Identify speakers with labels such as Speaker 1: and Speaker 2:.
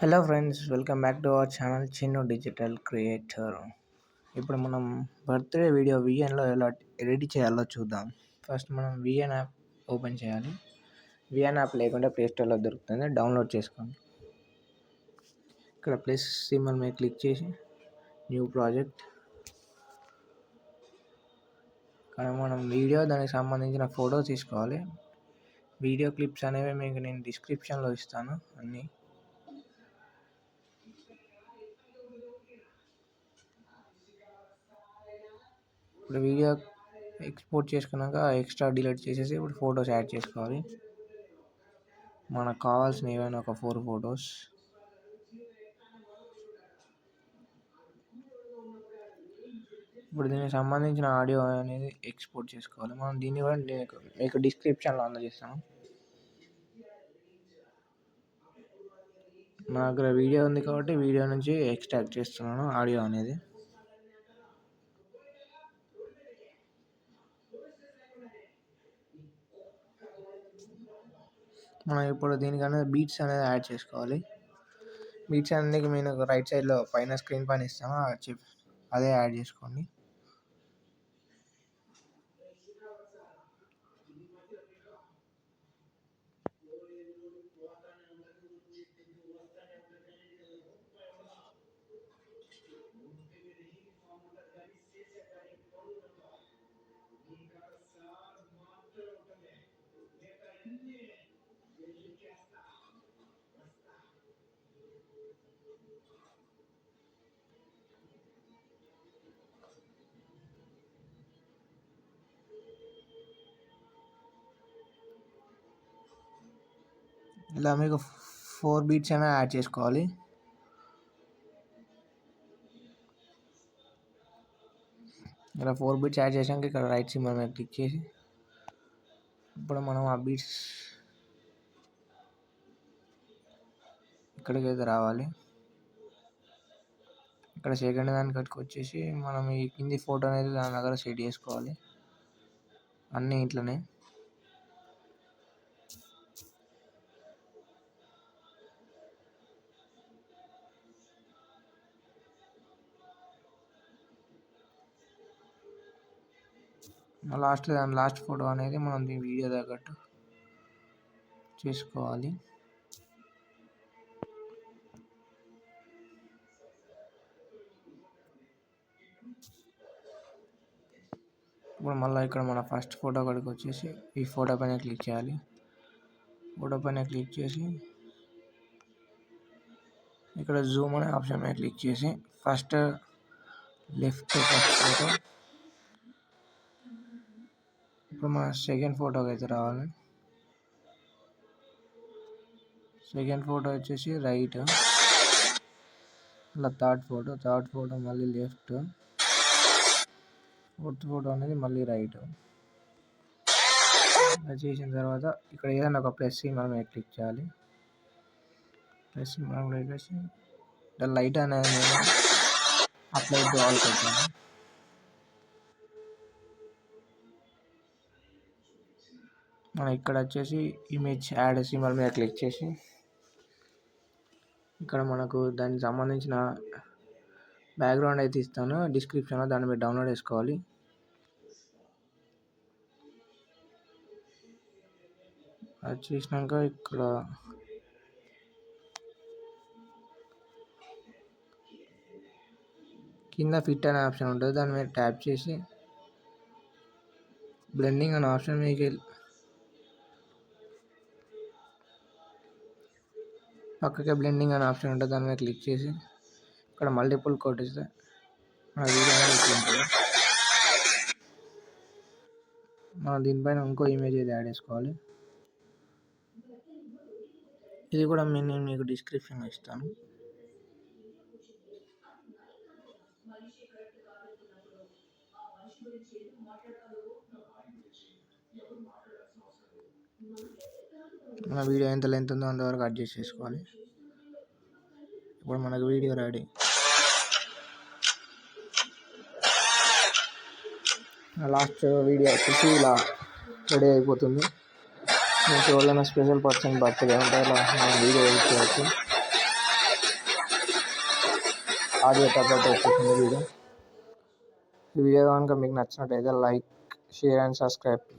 Speaker 1: Hello friends, welcome back to our channel Chinnu digital creator. ఇప్పుడు మనం birthday video విఎన్లో ఎలా edit చేయాలో చూద్దాం. ఫస్ట్ మనం విఎన్ యాప్ ఓపెన్ చేయాలి. విఎన్ యాప్ లేకుంటే ప్లే స్టోర్లో దొరుకుతుంది, డౌన్లోడ్ చేసుకోండి. ఇక్కడ ప్లస్ సింబల్ మీద క్లిక్ చేసి న్యూ ప్రాజెక్ట్. ఇక్కడ మనం వీడియో దానికి సంబంధించిన ఫోటో తీసుకోవాలి. వీడియో క్లిప్స్ అనేవి మీకు నేను డిస్క్రిప్షన్లో ఇస్తాను అన్నీ. ఇప్పుడు వీడియో ఎక్స్పోర్ట్ చేసుకున్నాక ఎక్స్ట్రా డిలీట్ చేసేసి ఇప్పుడు ఫొటోస్ యాడ్ చేసుకోవాలి. మనకు కావాల్సిన ఏవైనా ఒక 4 ఫొటోస్. ఇప్పుడు దీనికి సంబంధించిన ఆడియో అనేది ఎక్స్పోర్ట్ చేసుకోవాలి. మనం దీన్ని కూడా మీకు డిస్క్రిప్షన్లో అందజేస్తాను. నా దగ్గర వీడియో ఉంది కాబట్టి వీడియో నుంచి ఎక్స్ట్రాక్ట్ చేస్తున్నాను ఆడియో అనేది. మనం ఇప్పుడు దీనికన్నా బీట్స్ అనేది యాడ్ చేసుకోవాలి. బీట్స్ అనేది నేను రైట్ సైడ్లో పైన స్క్రీన్ పైన ఇస్తాను, అదే యాడ్ చేసుకోండి. ఇలా మీకు 4 బీట్స్ అయినా యాడ్ చేసుకోవాలి. ఇలా 4 బీట్స్ యాడ్ చేసాక ఇక్కడ రైట్ సింబల్ మీద క్లిక్ చేసి ఇప్పుడు మనం ఆ బీట్స్ ఇక్కడికి అయితే రావాలి. ఇక్కడ సెకండ్ దానికి వచ్చేసి మనం ఈ కింది ఫోటో అనేది దాని దగ్గర సెట్ చేసుకోవాలి. అన్నీ ఇట్లనే. లాస్ట్ ఫోటో అనేది మనం దీని వీడియో తగ్గట్టు చేసుకోవాలి. ఇప్పుడు మళ్ళీ ఇక్కడ మన ఫస్ట్ ఫోటో కాడికి వచ్చేసి ఈ ఫోటో పైన క్లిక్ చేయాలి. ఫోటో పైన క్లిక్ చేసి ఇక్కడ జూమ్ అనే ఆప్షన్ మీద క్లిక్ చేసి ఫస్ట్ ఫోటో. ఇప్పుడు మన సెకండ్ ఫోటోకి అయితే రావాలి. సెకండ్ ఫోటో వచ్చేసి రైట్. ఇలా థర్డ్ ఫోటో మళ్ళీ లెఫ్ట్. ఫోర్త్ ఫోటో అనేది మళ్ళీ రైట్. ఇలా చేసిన తర్వాత ఇక్కడ ఏదైనా ఒక ప్లస్ సింబల్ మీద క్లిక్ చేయాలి. ప్లస్ సింబల్ క్లిక్ చేసి లైట్ అనేది నేను అప్లై టు ఆల్ పెట్టాను. మనం ఇక్కడ వచ్చేసి ఇమేజ్ యాడ్ సింబల్ మీద క్లిక్ చేసి ఇక్కడ మనకు దానికి సంబంధించిన బ్యాక్గ్రౌండ్ అయితే ఇస్తాను డిస్క్రిప్షన్లో, దాన్ని మీరు డౌన్లోడ్ చేసుకోవాలి. అది చేసినాక ఇక్కడ కింద ఫిట్ అనే ఆప్షన్ ఉంటుంది, దాని మీద ట్యాప్ చేసి బ్లెండింగ్ అనే ఆప్షన్ మీకు పక్కకే బ్లెండింగ్ అనే ఆప్షన్ ఉంటుంది, దాని మీద క్లిక్ చేసి ఇక్కడ మల్టిపుల్ కొట్టిస్తే మన వీడియో అనేది ఇట్లా ఉంటుంది. మనం దీనిపైన ఇంకో ఇమేజ్ అయితే యాడ్ చేసుకోవాలి. ఇది కూడా నేను మీకు డిస్క్రిప్షన్లో ఇస్తాను. మన వీడియో ఎంత లెంత్ ఉందో అంతవరకు అడ్జస్ట్ చేసుకోవాలి. ఇప్పుడు మనకు వీడియో రెడీ. లాస్ట్ వీడియో వచ్చేసి ఇలా రెడీ అయిపోతుంది. మీకు ఎవరైనా స్పెషల్ పర్సన్ బర్త్డే ఉంటే ఇలా మనం వీడియో ఎడిట్ చేయవచ్చు. ఆడియో తగ్గట్టు వచ్చేసింది వీడియో. ఈ వీడియో కనుక మీకు నచ్చినట్టయితే లైక్, షేర్ అండ్ సబ్స్క్రైబ్.